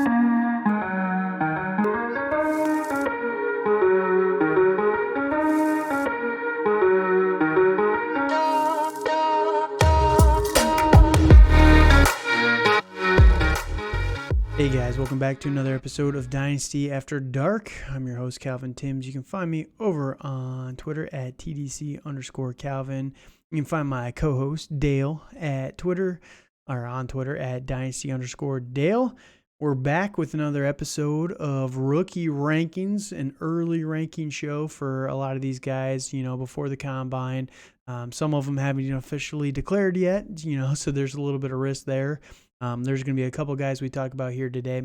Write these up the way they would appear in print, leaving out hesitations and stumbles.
Hey guys, welcome back to another episode of Dynasty After Dark. I'm your host, Calvin Timms. You can find me over on Twitter at TDC_Calvin. You can find my co-host, Dale, at Twitter at Dynasty_Dale. We're back with another episode of Rookie Rankings, an early ranking show for a lot of these guys, before the combine. Some of them haven't officially declared yet, so there's a little bit of risk there. There's going to be a couple guys we talk about here today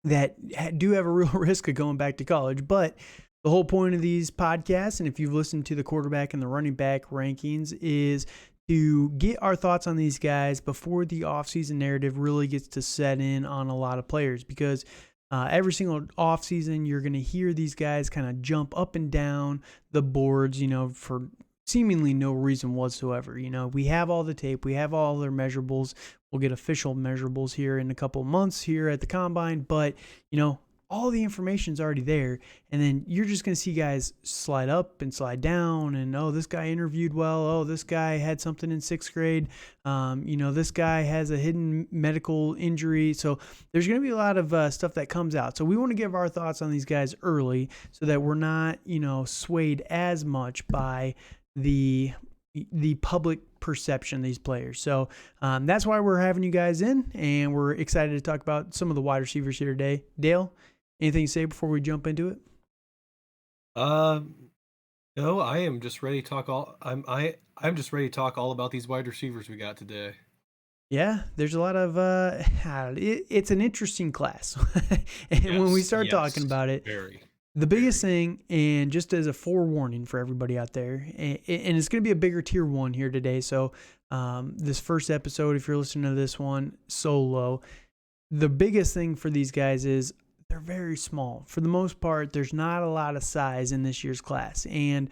that do have a real risk of going back to college. But the whole point of these podcasts, and if you've listened to the quarterback and the running back rankings, is to get our thoughts on these guys before the offseason narrative really gets to set in on a lot of players. Because every single offseason, you're going to hear these guys kind of jump up and down the boards, for seemingly no reason whatsoever. We have all the tape. We have all their measurables. We'll get official measurables here in a couple of months here at the combine, but all the information's already there. And then you're just going to see guys slide up and slide down. And, this guy interviewed well. Oh, this guy had something in sixth grade. This guy has a hidden medical injury. So there's going to be a lot of stuff that comes out. So we want to give our thoughts on these guys early so that we're not, swayed as much by the public perception of these players. So that's why we're having you guys in, and we're excited to talk about some of the wide receivers here today. Dale, anything to say before we jump into it? No, I am just ready to talk I'm just ready to talk all about these wide receivers we got today. Yeah, there's a lot of it's an interesting class. And when we start talking about it, the biggest thing, and just as a forewarning for everybody out there, and it's going to be a bigger tier one here today. So this first episode, if you're listening to this one solo, the biggest thing for these guys is they're very small. For the most part, there's not a lot of size in this year's class. And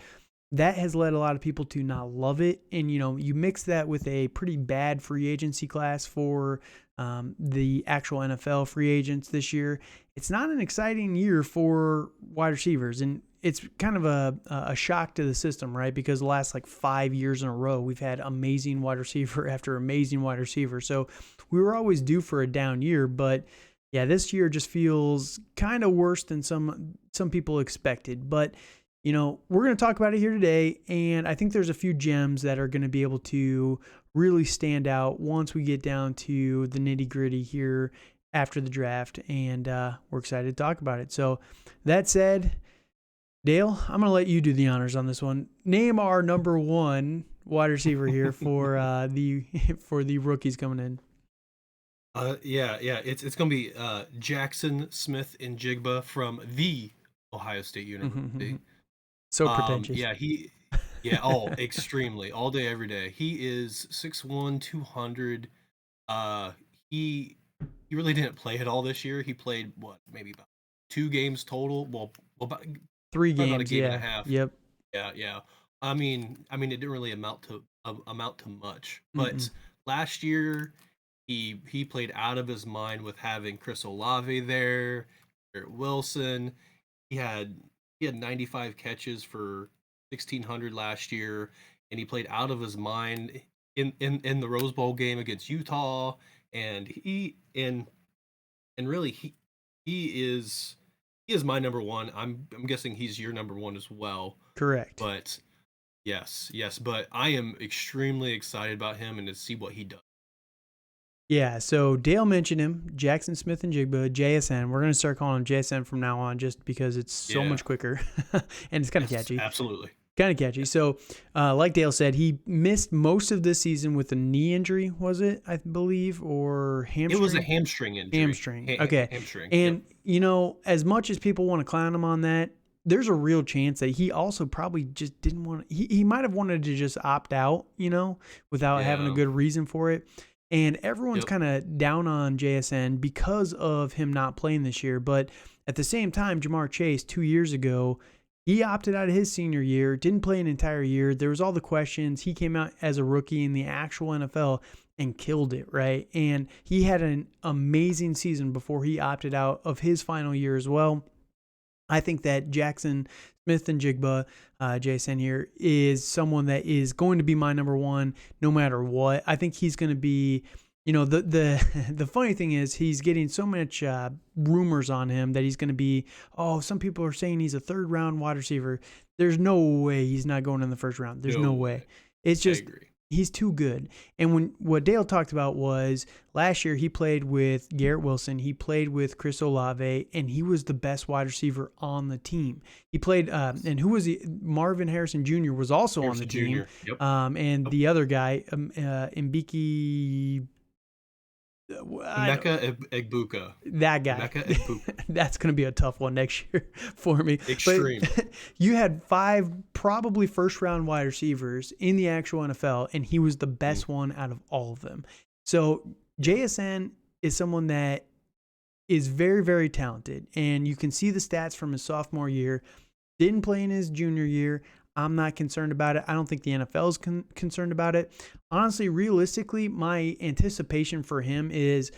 that has led a lot of people to not love it. And, you mix that with a pretty bad free agency class for the actual NFL free agents this year. It's not an exciting year for wide receivers. And it's kind of a shock to the system, right? Because the last 5 years in a row, we've had amazing wide receiver after amazing wide receiver. So we were always due for a down year. But yeah, this year just feels kind of worse than some people expected. But we're going to talk about it here today, and I think there's a few gems that are going to be able to really stand out once we get down to the nitty-gritty here after the draft, and we're excited to talk about it. So that said, Dale, I'm going to let you do the honors on this one. Name our number one wide receiver here for the rookies coming in. It's going to be Jackson Smith-Njigba from the Ohio State University. So pretentious. Extremely. All day, every day. He is 6'1", 200. He really didn't play at all this year. He played, maybe about 2 games total? Well, about 3 games, about a game and a half. Yep. Yeah. I mean, it didn't really amount to much. But last year, he played out of his mind with having Chris Olave there, Garrett Wilson. He had 95 catches for 1,600 last year, and he played out of his mind in the Rose Bowl game against Utah. And he is my number one. I'm guessing he's your number one as well. Correct. But yes. But I am extremely excited about him and to see what he does. Yeah, so Dale mentioned him, Jackson Smith-Njigba, JSN. We're going to start calling him JSN from now on just because it's so much quicker, and it's kind of catchy. Absolutely. Kind of catchy. So, like Dale said, he missed most of this season with a knee injury, was it, I believe, or hamstring? It was a hamstring injury. Hamstring, okay. Hamstring. And, as much as people want to clown him on that, there's a real chance that he also probably just didn't want to, he might have wanted to just opt out, without having a good reason for it. And everyone's kind of down on JSN because of him not playing this year. But at the same time, Jamar Chase, 2 years ago, he opted out of his senior year, didn't play an entire year. There was all the questions. He came out as a rookie in the actual NFL and killed it, right? And he had an amazing season before he opted out of his final year as well. I think that Jackson Smith and Jigba, JSN here, is someone that is going to be my number one no matter what. I think he's going to be, the funny thing is he's getting so much rumors on him that he's going to be, some people are saying he's a 3rd round wide receiver. There's no way he's not going in the 1st round. There's no way. It's just he's too good. And what Dale talked about was last year he played with Garrett Wilson, he played with Chris Olave, and he was the best wide receiver on the team. He played, and who was he? Marvin Harrison Jr. was also on the team. Yep. And the other guy, Mbiki. Emeka Egbuka. That guy. Emeka Egbuka. That's going to be a tough one next year for me. Extreme. But you had 5 probably 1st round wide receivers in the actual NFL, and he was the best one out of all of them. So JSN is someone that is very, very talented, and you can see the stats from his sophomore year. Didn't play in his junior year. I'm not concerned about it. I don't think the NFL is concerned about it. Honestly, realistically, my anticipation for him is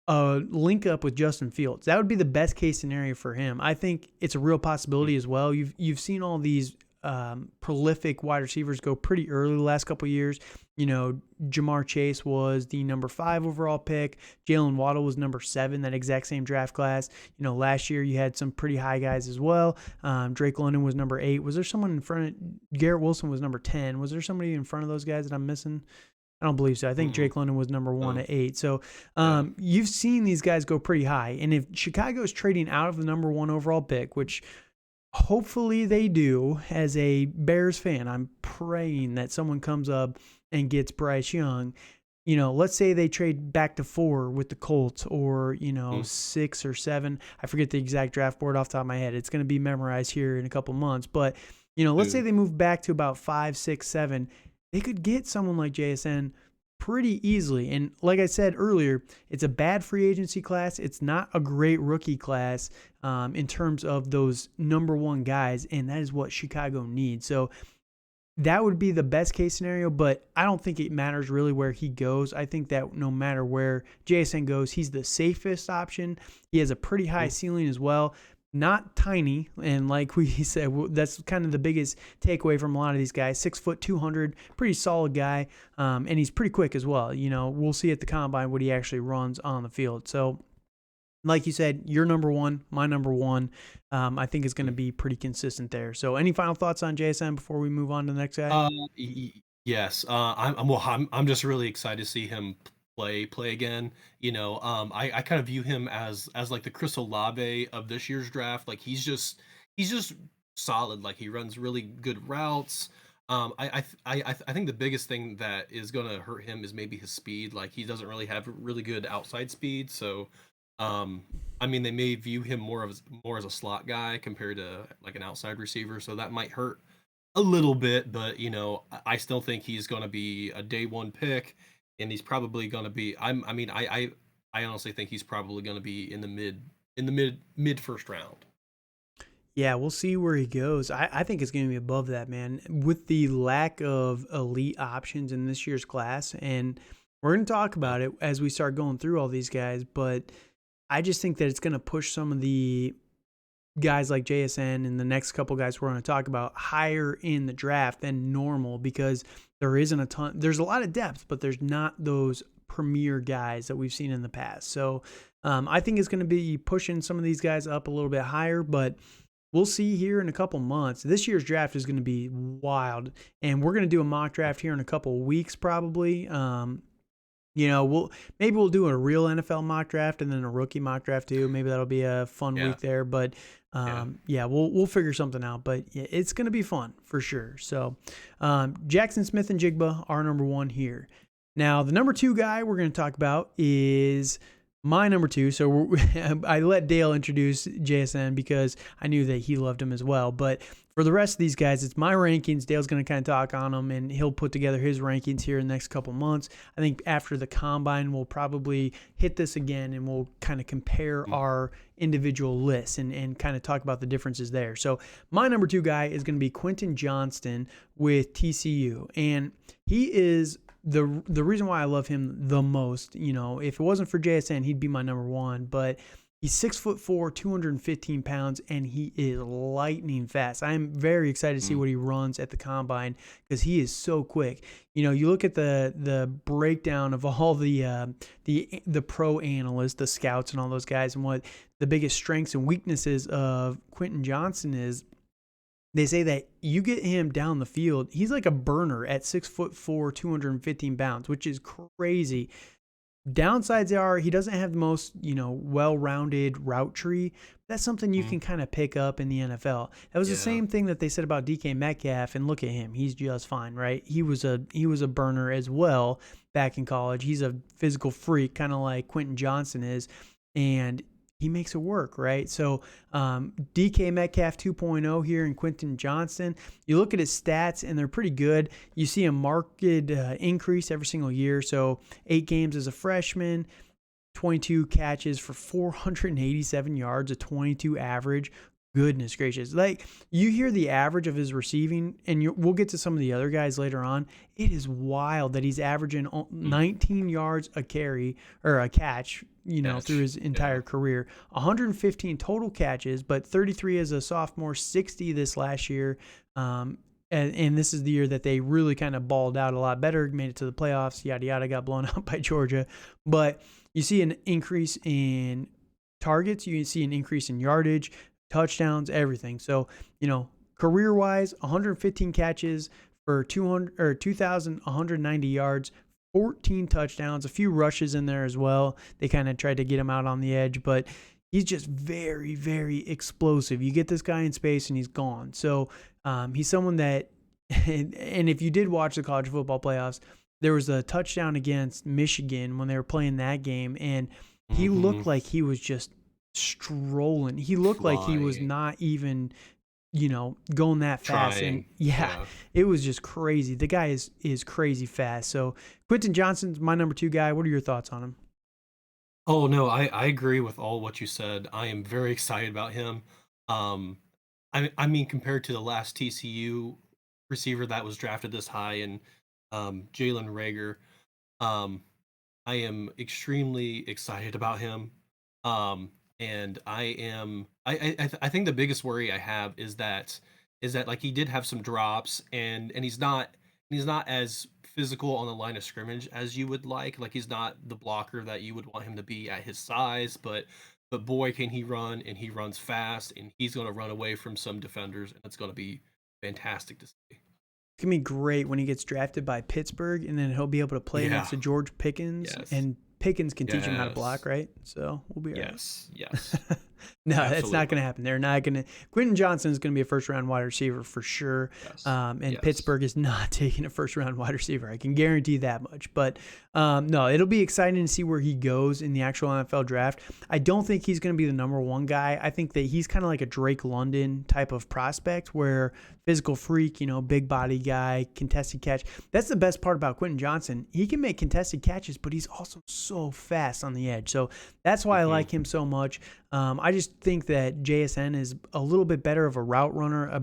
a link up with Justin Fields. That would be the best case scenario for him. I think it's a real possibility as well. You've seen all these prolific wide receivers go pretty early the last couple of years. Jamar Chase was the number 5 overall pick. Jalen Waddle was number 7, that exact same draft class. Last year you had some pretty high guys as well. Drake London was number 8. Was there someone in front of Garrett Wilson was number 10? Was there somebody in front of those guys that I'm missing? I don't believe so. I think Drake London was number 1 at 8. So you've seen these guys go pretty high. And if Chicago is trading out of the number 1 overall pick, which hopefully they do, as a Bears fan, I'm praying that someone comes up and gets Bryce Young. Let's say they trade back to 4 with the Colts, or 6 or 7. I forget the exact draft board off the top of my head. It's going to be memorized here in a couple months. But let's say they move back to about 5, 6, 7. They could get someone like JSN pretty easily. And like I said earlier, it's a bad free agency class. It's not a great rookie class in terms of those number 1 guys, and that is what Chicago needs. So that would be the best case scenario, but I don't think it matters really where he goes. I think that no matter where JSN goes, he's the safest option. He has a pretty high ceiling as well. Not tiny, and like we said, that's kind of the biggest takeaway from a lot of these guys. 6 foot, 200, pretty solid guy, and he's pretty quick as well. We'll see at the combine what he actually runs on the field. So, like you said, your number 1, my number 1, I think is going to be pretty consistent there. So, any final thoughts on JSN before we move on to the next guy? Yes, I'm just really excited to see him play again. I kind of view him as like the Chris Olave of this year's draft. Like he's just solid. Like he runs really good routes. I think the biggest thing that is going to hurt him is maybe his speed. Like he doesn't really have really good outside speed. So they may view him more as a slot guy compared to like an outside receiver. So that might hurt a little bit, but I still think he's going to be a day 1 pick. And he's probably going to be. I honestly think he's probably going to be in the mid first round. Yeah, we'll see where he goes. I think it's going to be above that, man. With the lack of elite options in this year's class, and we're going to talk about it as we start going through all these guys. But I just think that it's going to push some of the guys like JSN and the next couple guys we're going to talk about higher in the draft than normal, because there isn't a ton. There's a lot of depth, but there's not those premier guys that we've seen in the past. So I think it's going to be pushing some of these guys up a little bit higher, but we'll see here in a couple months. This year's draft is going to be wild, and we're going to do a mock draft here in a couple weeks probably. We'll do a real NFL mock draft and then a rookie mock draft too. Maybe that'll be a fun week there. But we'll figure something out. But it's going to be fun for sure. So Jackson Smith and Jigba are number 1 here. Now the number 2 guy we're going to talk about is my number 2. So I let Dale introduce JSN because I knew that he loved him as well. But for the rest of these guys, it's my rankings. Dale's going to kind of talk on them, and he'll put together his rankings here in the next couple months. I think after the combine, we'll probably hit this again, and we'll kind of compare our individual lists and kind of talk about the differences there. So my number 2 guy is going to be Quentin Johnston with TCU, and he is the reason why I love him the most, if it wasn't for JSN, he'd be my number one. But he's 6'4", 215 pounds, and he is lightning fast. I am very excited to see what he runs at the combine because he is so quick. You look at the breakdown of all the pro analysts, the scouts, and all those guys, and what the biggest strengths and weaknesses of Quentin Johnson is. They say that you get him down the field, he's like a burner at 6'4", 215 pounds, which is crazy. Downsides are he doesn't have the most, well-rounded route tree. That's something you can kind of pick up in the NFL. That was the same thing that they said about DK Metcalf, and look at him. He's just fine, right? He was a burner as well back in college. He's a physical freak, kind of like Quentin Johnson is, and he makes it work, right? So DK Metcalf 2.0 here in Quentin Johnson. You look at his stats, and they're pretty good. You see a marked increase every single year. So 8 games as a freshman, 22 catches for 487 yards, a 22 average. Goodness gracious. Like, you hear the average of his receiving, and we'll get to some of the other guys later on. It is wild that he's averaging 19 yards a carry or a catch, through his entire career. 115 total catches, but 33 as a sophomore, 60 this last year. And this is the year that they really kind of balled out a lot better, made it to the playoffs, yada, yada, got blown out by Georgia. But you see an increase in targets. You see an increase in yardage, touchdowns, everything. So, career-wise, 115 catches for 2,190 yards, 14 touchdowns, a few rushes in there as well. They kind of tried to get him out on the edge, but he's just very, very explosive. You get this guy in space and he's gone. So he's someone that, and if you did watch the college football playoffs, there was a touchdown against Michigan when they were playing that game, and he looked like he was just strolling. He looked like he was not even going that fast. Trying. And it was just crazy. The guy is crazy fast. So Quentin Johnson's my number 2 guy. What are your thoughts on him? Oh no, I agree with all what you said. I am very excited about him. I mean, compared to the last TCU receiver that was drafted this high, and Jalen Rager, I am extremely excited about him. And I think the biggest worry I have is that like he did have some drops, and he's not as physical on the line of scrimmage as you would like. Like, he's not the blocker that you would want him to be at his size, but boy, can he run, and he runs fast, and he's going to run away from some defenders, and it's going to be fantastic to see. It's going to be great when he gets drafted by Pittsburgh, and then he'll be able to play next to George Pickens, and Pickens can teach him how to block, right? So we'll be all right. Yes. No, that's not going to happen. They're not going to. Quentin Johnson is going to be a first-round wide receiver for sure. Pittsburgh is not taking a first-round wide receiver. I can guarantee that much. But no, it'll be exciting to see where he goes in the actual NFL draft. I don't think he's going to be the number 1 guy. I think that he's kind of like a Drake London type of prospect, where physical freak, big body guy, contested catch. That's the best part about Quentin Johnson. He can make contested catches, but he's also so fast on the edge. So that's why I like him so much. I just think that JSN is a little bit better of a route runner, a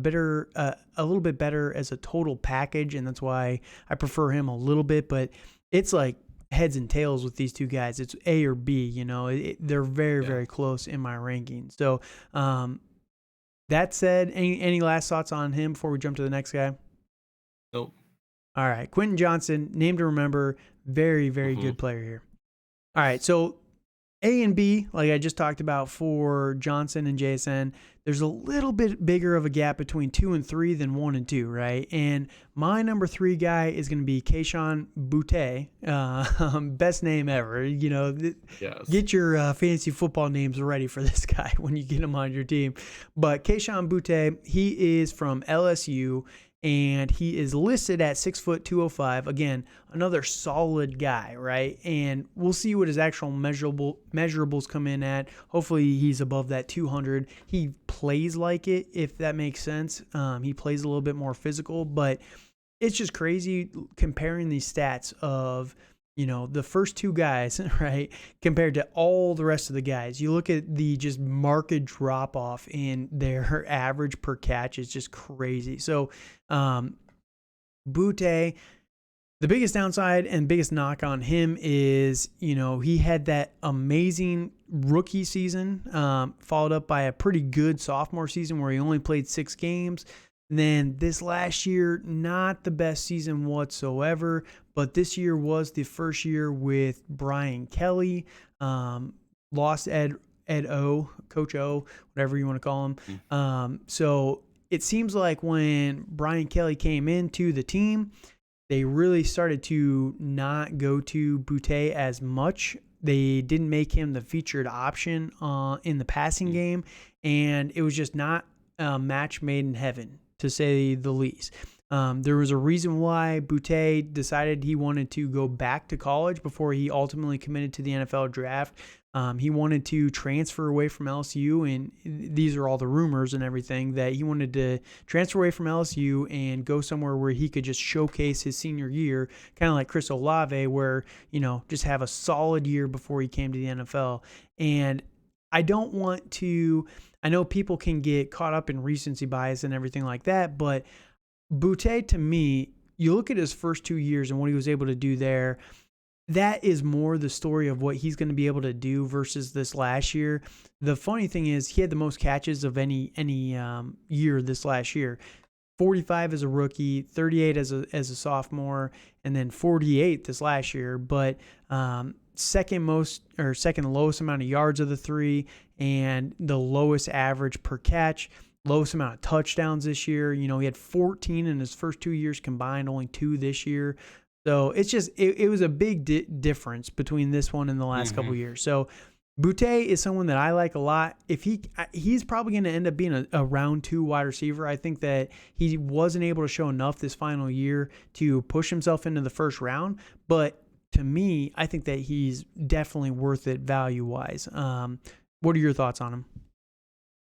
little bit better as a total package, and that's why I prefer him a little bit. But it's like heads and tails with these 2 guys. It's A or B. They're very, very close in my ranking. So that said, any last thoughts on him before we jump to the next guy? Nope. All right, Quentin Johnson, name to remember, very, very good player here. All right, so A and B, like I just talked about for Johnson and JSN, there's a little bit bigger of a gap between 2 and 3 than 1 and 2, right? And my number 3 guy is going to be Kayshon Boutte. Best name ever. Get your fantasy football names ready for this guy when you get him on your team. But Kayshon Boutte, he is from LSU, and he is listed at 6', 205. Again, another solid guy, right? And we'll see what his actual measurables come in at. Hopefully he's above that 200. He plays like it, if that makes sense. He plays a little bit more physical, but it's just crazy comparing these stats of, the first 2 guys, right, compared to all the rest of the guys. You look at the just marked drop off in their average per catch is just crazy. So, Boutte, The biggest downside and biggest knock on him is, he had that amazing rookie season, followed up by a pretty good sophomore season where he only played 6 games. And then this last year, not the best season whatsoever, but this year was the first year with Brian Kelly. Lost Ed O, Coach O, whatever you want to call him. So it seems like when Brian Kelly came into the team, they really started to not go to Boutte as much. They didn't make him the featured option in the passing game, and it was just not a match made in heaven, to say the least. There was a reason why Boutte decided he wanted to go back to college before he ultimately committed to the NFL draft. He wanted to transfer away from LSU, and these are all the rumors and everything, that he wanted to transfer away from LSU and go somewhere where he could just showcase his senior year, kind of like Chris Olave, where, just have a solid year before he came to the NFL. And I know people can get caught up in recency bias and everything like that, but Boutte, to me, you look at his first 2 years and what he was able to do there, that is more the story of what he's going to be able to do versus this last year. The funny thing is he had the most catches of any year this last year. 45 as a rookie, 38 as a sophomore, and then 48 this last year. But second lowest amount of yards of the 3, and the lowest average per catch, lowest amount of touchdowns this year. He had 14 in his first 2 years combined, only 2 this year. So it's just, it was a big difference between this one and the last couple of years. So Boutte is someone that I like a lot. If he's probably going to end up being a round 2 wide receiver. I think that he wasn't able to show enough this final year to push himself into the first round. But to me, I think that he's definitely worth it value-wise. What are your thoughts on him?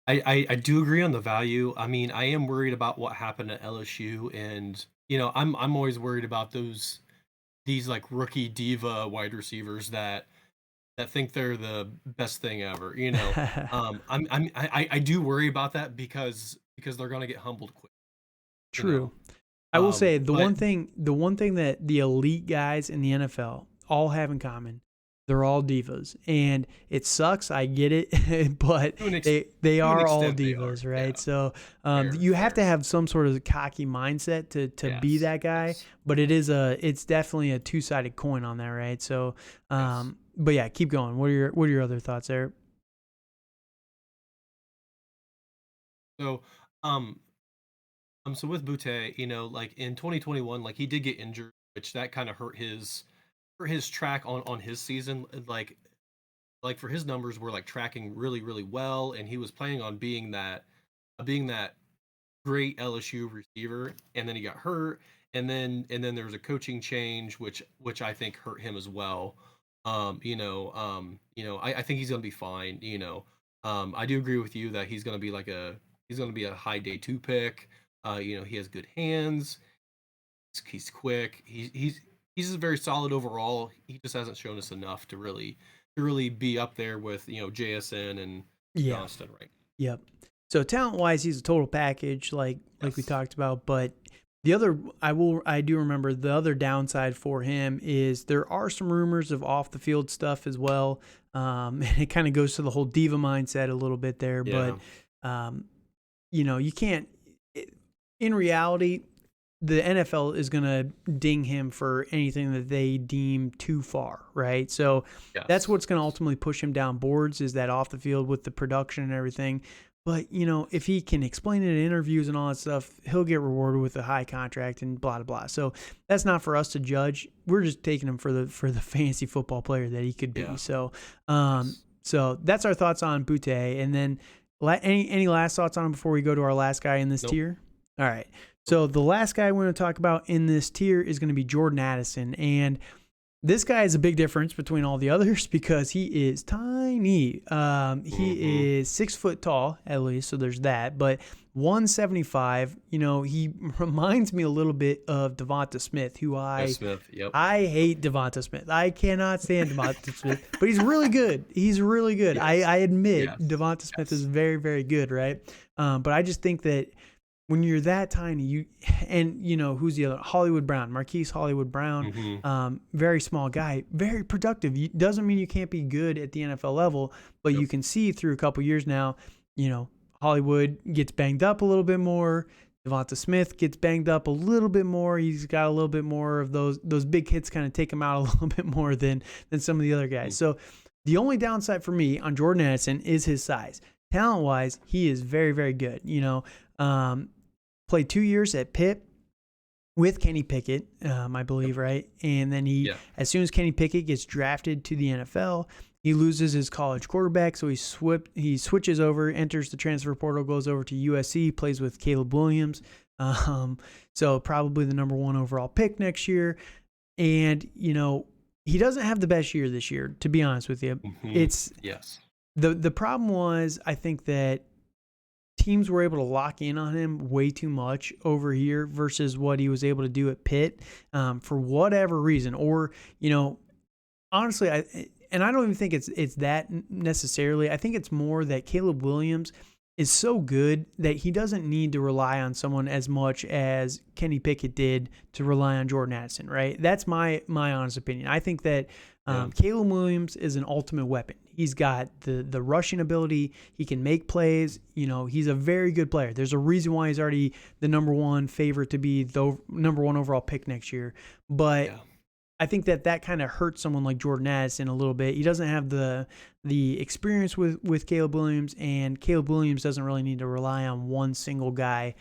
I do agree on the value. I mean, I am worried about what happened at LSU, and I'm always worried about these like rookie diva wide receivers that think they're the best thing ever. I do worry about that because they're gonna get humbled quick. True. I will say the but one thing that the elite guys in the NFL all have in common, they're all divas, and it sucks. I get it, but they are all divas, right? Yeah. So you have to have some sort of cocky mindset to be that guy. Yes. But it's definitely a 2-sided coin on that, right? So, but yeah, keep going. What are your other thoughts there? So, so with Boutte, like in 2021, like he did get injured, which that kind of hurt his track on his season. Like for his numbers were like tracking really, really well, and he was planning on being that great LSU receiver, and then he got hurt, and then there was a coaching change, which I think hurt him as well. I think he's gonna be fine. I do agree with you that he's gonna be a high day 2 pick. He has good hands. He's quick. He's just very solid overall. He just hasn't shown us enough to really be up there with JSN and Johnston, right? Yep. So talent wise, he's a total package, like we talked about. But the other, I do remember the other downside for him is there are some rumors of off the field stuff as well. And it kind of goes to the whole diva mindset a little bit there. Yeah. But you can't. In reality, the NFL is going to ding him for anything that they deem too far, right? So that's what's going to ultimately push him down boards, is that off the field with the production and everything. But, if he can explain it in interviews and all that stuff, he'll get rewarded with a high contract and blah, blah, blah. So that's not for us to judge. We're just taking him for the fantasy football player that he could be. Yeah. So so that's our thoughts on Boutte. And then any last thoughts on him before we go to our last guy in this tier? All right. So the last guy we're going to talk about in this tier is going to be Jordan Addison. And this guy is a big difference between all the others because he is tiny. He is 6 foot tall, at least, so there's that. But 175, he reminds me a little bit of Devonta Smith, who I hate Devonta Smith. I cannot stand Devonta Smith, but he's really good. He's really good. Yes. I admit Devonta Smith is very, very good, right? But I just think that when you're that tiny, who's the other? Hollywood Brown, Marquise Hollywood Brown, very small guy, very productive. Doesn't mean you can't be good at the NFL level, but you can see through a couple years now, Hollywood gets banged up a little bit more. Devonta Smith gets banged up a little bit more. He's got a little bit more of those big hits kind of take him out a little bit more than some of the other guys. So the only downside for me on Jordan Addison is his size. Talent-wise, he is very, very good. Played 2 years at Pitt with Kenny Pickett, I believe, right? And then as soon as Kenny Pickett gets drafted to the NFL, he loses his college quarterback, so he switches over, enters the transfer portal, goes over to USC, plays with Caleb Williams. So probably the number 1 overall pick next year. And, he doesn't have the best year this year, to be honest with you. It's the problem was, I think that teams were able to lock in on him way too much over here versus what he was able to do at Pitt, for whatever reason. Or, honestly, I don't even think it's that necessarily. I think it's more that Caleb Williams is so good that he doesn't need to rely on someone as much as Kenny Pickett did to rely on Jordan Addison, right? That's my honest opinion. I think that Caleb Williams is an ultimate weapon. He's got the rushing ability. He can make plays. He's a very good player. There's a reason why he's already the number 1 favorite to be the number 1 overall pick next year. But I think that kind of hurts someone like Jordan Addison a little bit. He doesn't have the experience with Caleb Williams, and Caleb Williams doesn't really need to rely on one single guy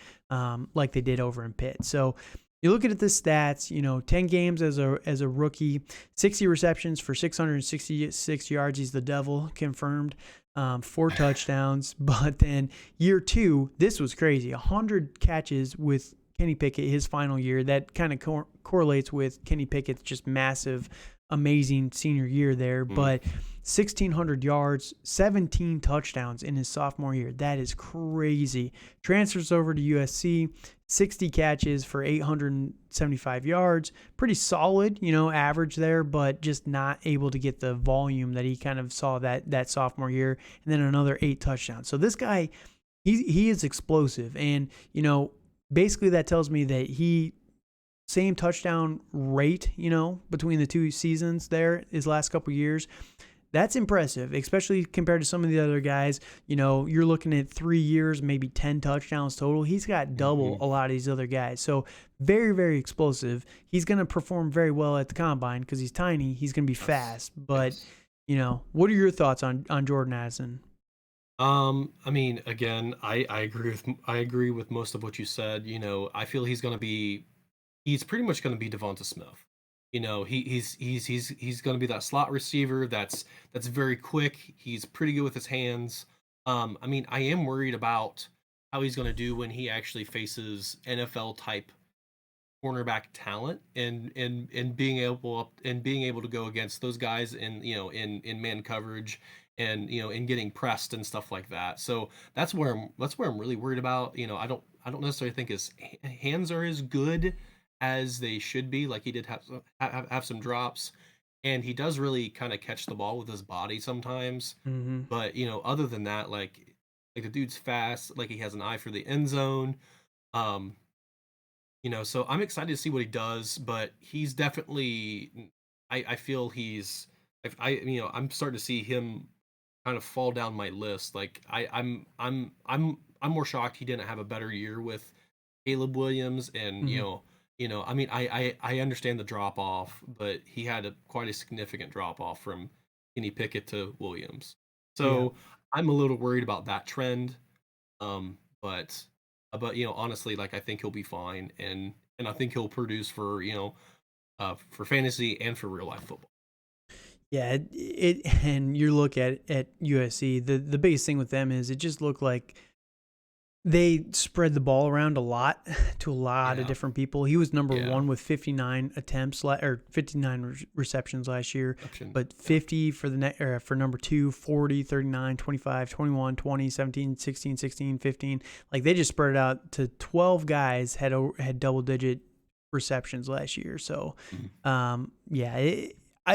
like they did over in Pitt. So you look at the stats, 10 games as a rookie, 60 receptions for 666 yards. He's the devil, confirmed. 4 touchdowns. But then year 2, this was crazy. 100 catches with Kenny Pickett, his final year. That kind of correlates with Kenny Pickett's just massive, amazing senior year there. But 1,600 yards, 17 touchdowns in his sophomore year. That is crazy. Transfers over to USC, 60 catches for 875 yards. Pretty solid, average there, but just not able to get the volume that he kind of saw that sophomore year. And then another 8 touchdowns. So this guy, he is explosive. And, basically that tells me that same touchdown rate, between the 2 seasons there, his last couple years. That's impressive, especially compared to some of the other guys. You're looking at 3 years, maybe 10 touchdowns total. He's got double a lot of these other guys. So very, very explosive. He's going to perform very well at the combine because he's tiny. He's going to be fast. But, what are your thoughts on Jordan Addison? Again, I agree with most of what you said. I feel he's pretty much going to be Devonta Smith. He's going to be that slot receiver that's very quick. He's pretty good with his hands. I am worried about how he's going to do when he actually faces NFL type cornerback talent and being able to go against those guys in man coverage and in getting pressed and stuff like that. So that's where I'm really worried about. I don't necessarily think his hands are as good as they should be. Like, he did have some drops, and he does really kind of catch the ball with his body sometimes. But other than that, like the dude's fast, like he has an eye for the end zone. So I'm excited to see what he does, but he's definitely, I feel I'm starting to see him kind of fall down my list. Like I'm more shocked he didn't have a better year with Caleb Williams, and I understand the drop off, but he had quite a significant drop off from Kenny Pickett to Williams. So I'm a little worried about that trend. But honestly, like, I think he'll be fine, and I think he'll produce for fantasy and for real life football. Yeah, and you look at USC, the biggest thing with them is it just looked like they spread the ball around a lot to a lot of different people. He was number 1 with 59 attempts or 59 receptions last year, but 50 for for number 2, 40, 39, 25, 21, 20, 17, 16, 16, 15. Like, they just spread it out to 12 guys had double digit receptions last year. So,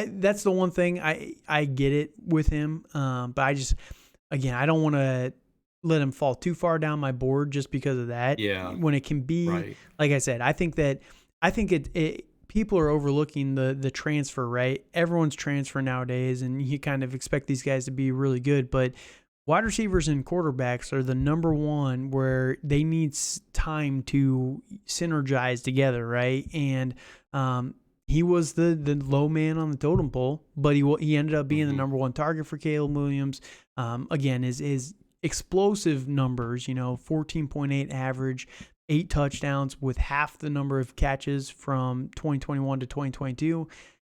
that's the one thing I get it with him. But I don't want to let him fall too far down my board just because of that. Yeah. When it can be, Right. like I said, I think it people are overlooking the transfer, right? Everyone's transfer nowadays, and you kind of expect these guys to be really good, but wide receivers and quarterbacks are the number one where they need time to synergize together, right? And he was the low man on the totem pole, but he ended up being the number one target for Caleb Williams. Again, his explosive numbers, 14.8 average, 8 touchdowns with half the number of catches from 2021 to 2022.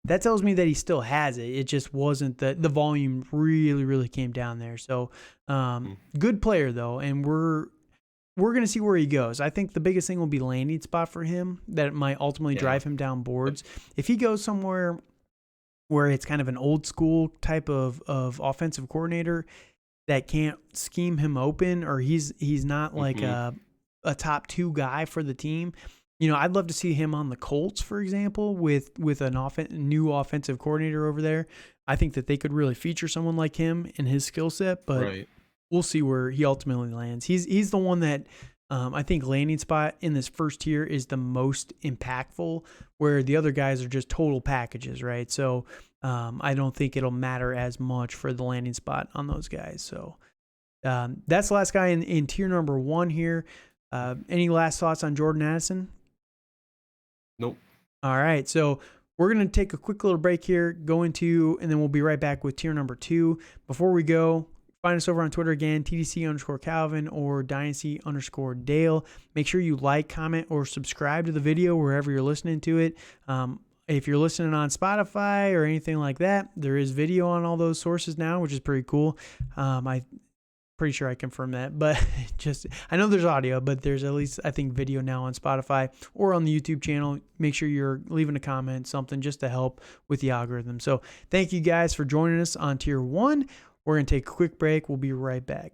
That tells me that he still has it. It just wasn't the volume really, really came down there. So good player though, and we're going to see where he goes. I think the biggest thing will be landing spot for him that might ultimately drive him down boards. If he goes somewhere where it's kind of an old school type of offensive coordinator that can't scheme him open, or he's not like a top 2 guy for the team, I'd love to see him on the Colts, for example, with an new offensive coordinator over there. I think that they could really feature someone like him in his skill set, but we'll see where he ultimately lands. He's the one that I think landing spot in this first tier is the most impactful, where the other guys are just total packages, right? So I don't think it'll matter as much for the landing spot on those guys. So that's the last guy in tier number 1 here. Any last thoughts on Jordan Addison? Nope. All right. So we're going to take a quick little break here, and then we'll be right back with tier number 2. Before we go, find us over on Twitter again, TDC_Calvin or Dynasty_Dale. Make sure you like, comment, or subscribe to the video wherever you're listening to it. If you're listening on Spotify or anything like that, there is video on all those sources now, which is pretty cool. I'm pretty sure I confirmed that, but I know there's audio, but there's at least, I think, video now on Spotify or on the YouTube channel. Make sure you're leaving a comment, something just to help with the algorithm. So thank you guys for joining us on tier 1. We're going to take a quick break. We'll be right back.